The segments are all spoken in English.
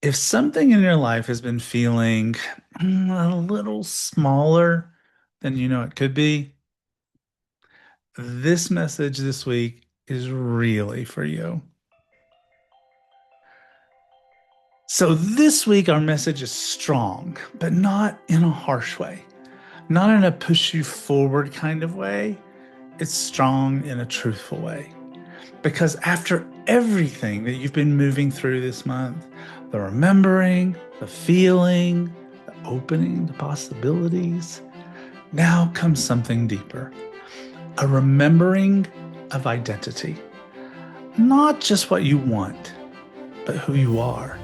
If something in your life has been feeling a little smaller than you know it could be, this message this week is really for you. So, this week, our message is strong, but not in a harsh way, not in a push you forward kind of way. It's strong in a truthful way. Because after everything that you've been moving through this month, the remembering, the feeling, the opening, the possibilities, now comes something deeper, a remembering of identity. Not just what you want, but who you are.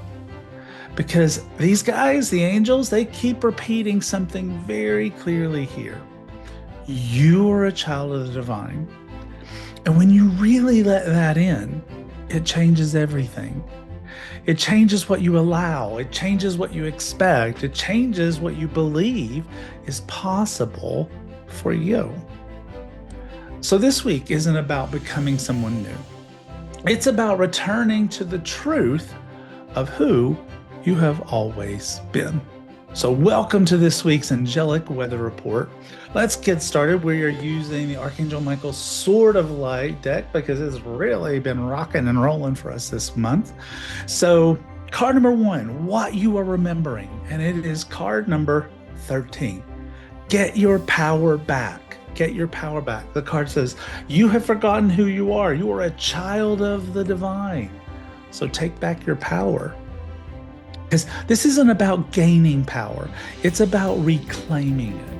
Because these guys, the angels, they keep repeating something very clearly here. You are a child of the divine. And when you really let that in, it changes everything. It changes what you allow. It changes what you expect. It changes what you believe is possible for you. So this week isn't about becoming someone new. It's about returning to the truth of who you have always been. So welcome to this week's Angelic Weather Report. Let's get started. We are using the Archangel Michael Sword of Light deck because it's really been rocking and rolling for us this month. So card number 1, what you are remembering, and it is card number 13. Get your power back. Get your power back. The card says, you have forgotten who you are. You are a child of the divine. So take back your power. Because this isn't about gaining power, it's about reclaiming it.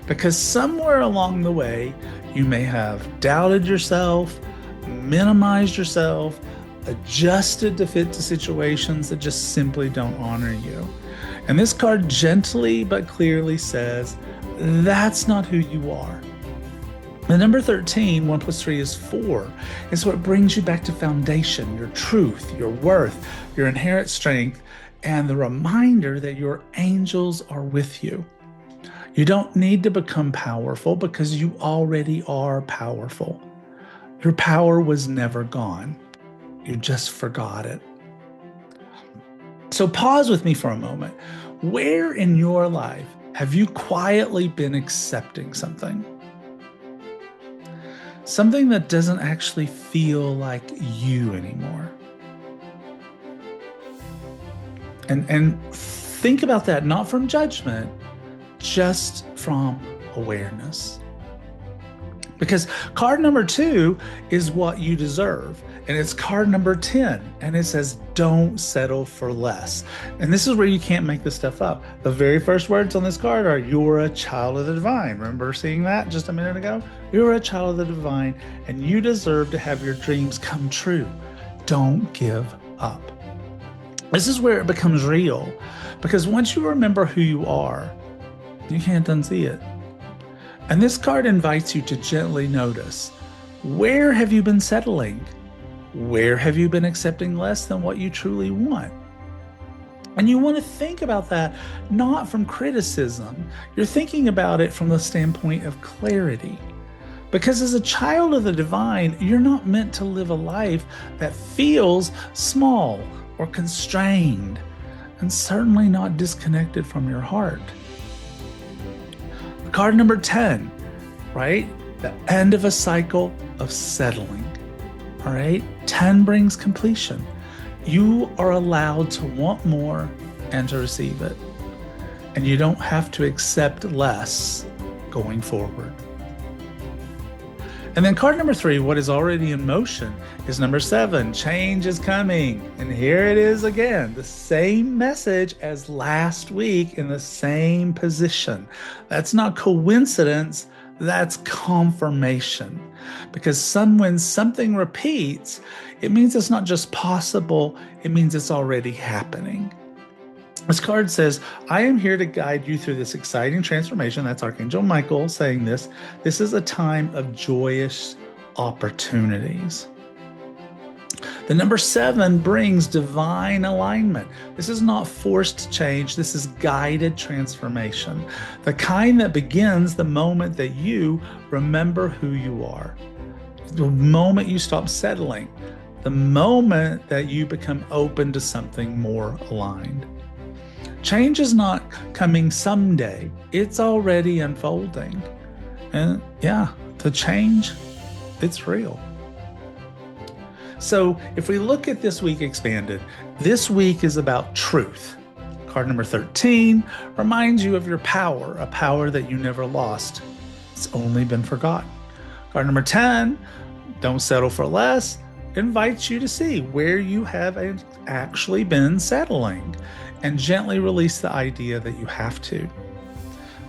Because somewhere along the way, you may have doubted yourself, minimized yourself, adjusted to fit to situations that just simply don't honor you. And this card gently but clearly says, that's not who you are. The number 13, 1 plus 3 is 4. It's what brings you back to foundation, your truth, your worth, your inherent strength, and the reminder that your angels are with you. You don't need to become powerful because you already are powerful. Your power was never gone. You just forgot it. So pause with me for a moment. Where in your life have you quietly been accepting something? Something that doesn't actually feel like you anymore. And think about that, not from judgment, just from awareness. Because card number 2 is what you deserve. And it's card number 10. And it says, don't settle for less. And this is where you can't make this stuff up. The very first words on this card are, you're a child of the divine. Remember seeing that just a minute ago? You're a child of the divine, and you deserve to have your dreams come true. Don't give up. This is where it becomes real, because once you remember who you are, you can't unsee it. And this card invites you to gently notice, where have you been settling? Where have you been accepting less than what you truly want? And you want to think about that not from criticism. You're thinking about it from the standpoint of clarity. Because as a child of the divine, you're not meant to live a life that feels small or constrained, and certainly not disconnected from your heart. Card number 10, right? The end of a cycle of settling. All right? 10 brings completion. You are allowed to want more and to receive it. And you don't have to accept less going forward. And then card number 3, what is already in motion, is number 7, change is coming. And here it is again, the same message as last week in the same position. That's not coincidence, that's confirmation. Because when something repeats, it means it's not just possible, it means it's already happening. This card says, I am here to guide you through this exciting transformation. That's Archangel Michael saying this. This is a time of joyous opportunities. The number 7 brings divine alignment. This is not forced change. This is guided transformation. The kind that begins the moment that you remember who you are. The moment you stop settling. the moment that you become open to something more aligned. Change is not coming someday, it's already unfolding. And yeah, the change, it's real. So if we look at this week expanded, this week is about truth. Card number 13 reminds you of your power, a power that you never lost. It's only been forgotten. Card number 10, don't settle for less, invites you to see where you have actually been settling and gently release the idea that you have to.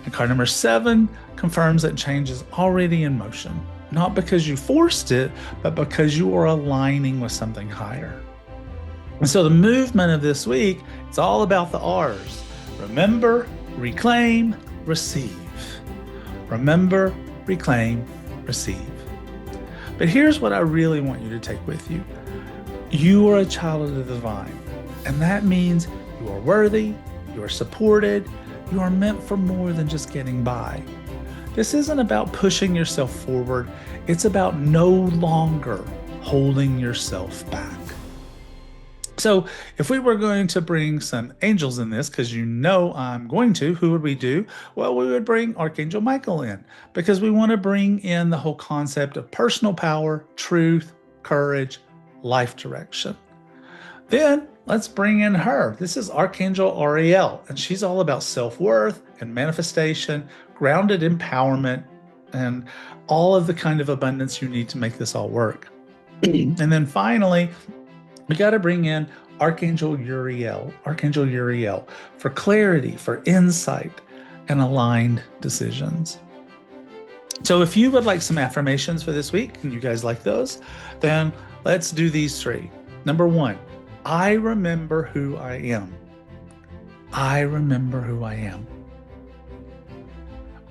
And card number 7 confirms that change is already in motion, not because you forced it, but because you are aligning with something higher. And so the movement of this week, it's all about the R's. Remember, reclaim, receive. Remember, reclaim, receive. But here's what I really want you to take with you. You are a child of the divine, and that means you are worthy, you are supported, you are meant for more than just getting by. This isn't about pushing yourself forward, it's about no longer holding yourself back. So if we were going to bring some angels in this, because you know I'm going to, who would we do? Well, we would bring Archangel Michael in, because we want to bring in the whole concept of personal power, truth, courage, life direction. Then let's bring in her. This is Archangel Ariel, and she's all about self-worth and manifestation, grounded empowerment, and all of the kind of abundance you need to make this all work. And then finally, we got to bring in Archangel Uriel for clarity, for insight, and aligned decisions. So if you would like some affirmations for this week, and you guys like those, then let's do these 3. Number 1, I remember who I am. I remember who I am.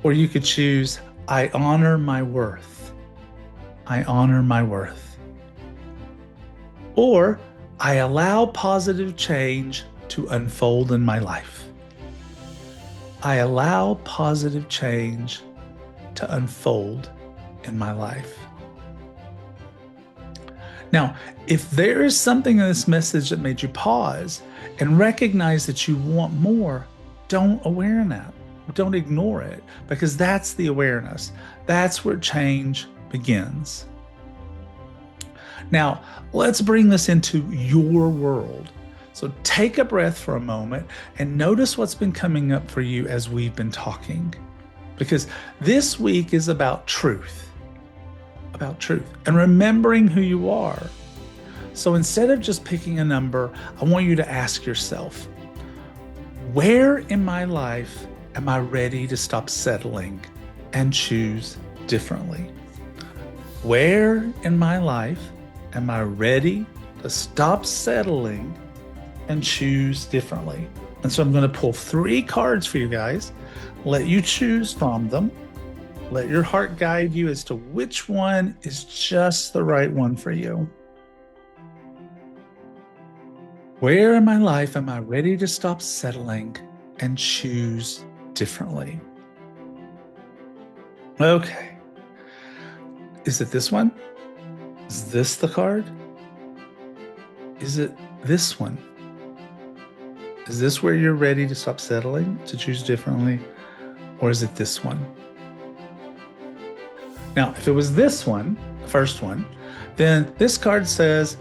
Or you could choose, I honor my worth. I honor my worth. Or I allow positive change to unfold in my life. I allow positive change to unfold in my life. Now, if there is something in this message that made you pause and recognize that you want more, don't aware that. Don't ignore it, because that's the awareness. That's where change begins. Now, let's bring this into your world. So take a breath for a moment and notice what's been coming up for you as we've been talking. Because this week is about truth and remembering who you are. So instead of just picking a number, I want you to ask yourself, where in my life am I ready to stop settling and choose differently? Where in my life am I ready to stop settling and choose differently? And so I'm going to pull 3 cards for you guys, let you choose from them. Let your heart guide you as to which one is just the right one for you. Where in my life am I ready to stop settling and choose differently? Okay. Is it this one? Is this the card? Is it this one? Is this where you're ready to stop settling, to choose differently? Or is it this one? Now, if it was this one, the first one, then this card says,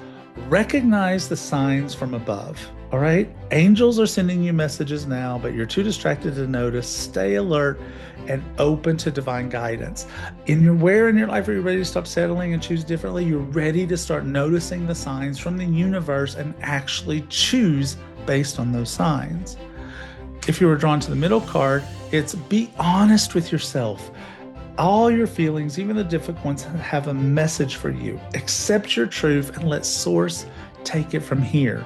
recognize the signs from above. All right? Angels are sending you messages now, but you're too distracted to notice. Stay alert and open to divine guidance. Where in your life are you ready to stop settling and choose differently? You're ready to start noticing the signs from the universe and actually choose based on those signs. If you were drawn to the middle card, it's be honest with yourself. All your feelings, even the difficult ones, have a message for you. Accept your truth and let source take it from here.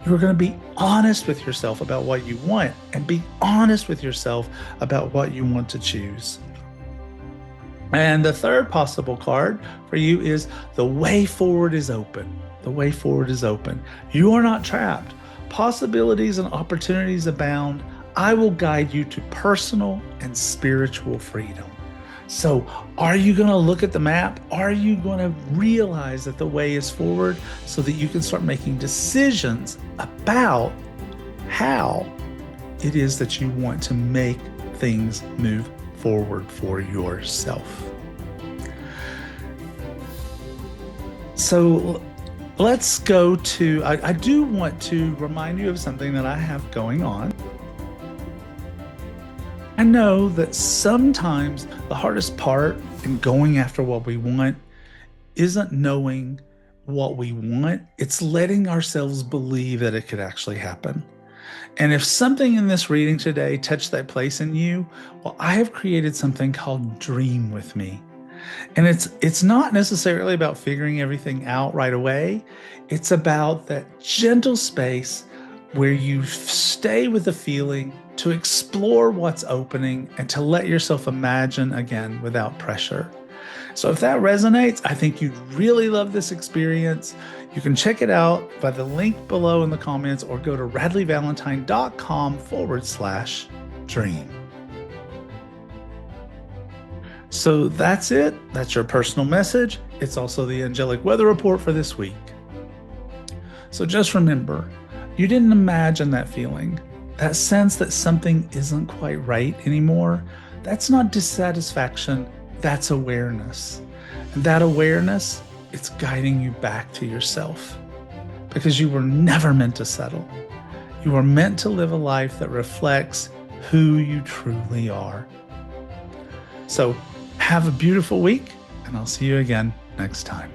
You're going to be honest with yourself about what you want, and be honest with yourself about what you want to choose. And the third possible card for you is the way forward is open. The way forward is open. You are not trapped. Possibilities and opportunities abound. I will guide you to personal and spiritual freedom. So, are you going to look at the map? Are you going to realize that the way is forward so that you can start making decisions about how it is that you want to make things move forward for yourself? So, let's go to, I do want to remind you of something that I have going on. I know that sometimes the hardest part in going after what we want isn't knowing what we want, it's letting ourselves believe that it could actually happen. And if something in this reading today touched that place in you, well, I have created something called Dream with Me. And it's not necessarily about figuring everything out right away. It's about that gentle space where you stay with the feeling, to explore what's opening and to let yourself imagine again without pressure. So if that resonates, I think you'd really love this experience. You can check it out by the link below in the comments or go to radleyvalentine.com/dream. So that's it. That's your personal message. It's also the Angelic Weather Report for this week. So just remember, you didn't imagine that feeling, that sense that something isn't quite right anymore. That's not dissatisfaction, that's awareness. And that awareness, it's guiding you back to yourself, because you were never meant to settle. You were meant to live a life that reflects who you truly are. So have a beautiful week, and I'll see you again next time.